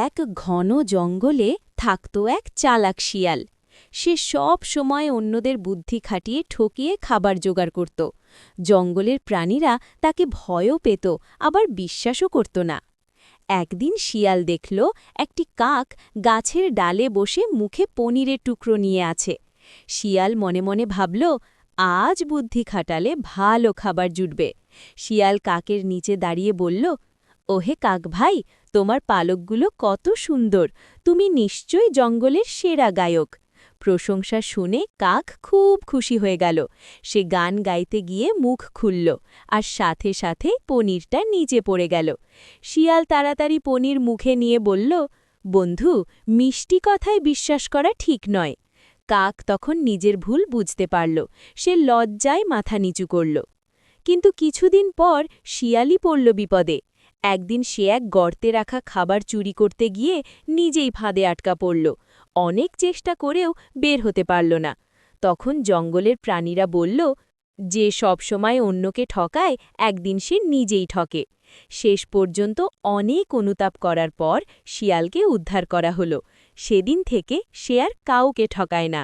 এক ঘন জঙ্গলে থাকত এক চালাক শিয়াল। সে সব সময় অন্যদের বুদ্ধি খাটিয়ে ঠকিয়ে খাবার জোগাড় করত। জঙ্গলের প্রাণীরা তাকে ভয়ও পেত, আবার বিশ্বাসও করত না। একদিন শিয়াল দেখল একটি কাক গাছের ডালে বসে মুখে পনিরের টুকরো নিয়ে আছে। শিয়াল মনে মনে ভাবল, আজ বুদ্ধি খাটালে ভালো খাবার জুটবে। শিয়াল কাকের নিচে দাঁড়িয়ে বলল, ওহে কাক ভাই, তোমার পালকগুলো কত সুন্দর, তুমি নিশ্চয়ই জঙ্গলের সেরা গায়ক। প্রশংসা শুনে কাক খুব খুশি হয়ে গেল। সে গান গাইতে গিয়ে মুখ খুলল, আর সাথে সাথে পনিরটা নিচে পড়ে গেল। শিয়াল তাড়াতাড়ি পনির মুখে নিয়ে বলল, বন্ধু, মিষ্টি কথায় বিশ্বাস করা ঠিক নয়। কাক তখন নিজের ভুল বুঝতে পারল। সে লজ্জায় মাথা নিচু করল। কিন্তু কিছুদিন পর শিয়ালই পড়ল বিপদে। একদিন সে এক গর্তে রাখা খাবার চুরি করতে গিয়ে নিজেই ফাঁদে আটকা পড়ল। অনেক চেষ্টা করেও বের হতে পারল না। তখন জঙ্গলের প্রাণীরা বলল, যে সব সময় অন্যকে ঠকায়, একদিন সে নিজেই ঠকে। শেষ পর্যন্ত অনেক অনুতাপ করার পর শিয়ালকে উদ্ধার করা হলো। সেদিন থেকে সে আর কাউকে ঠকায় না।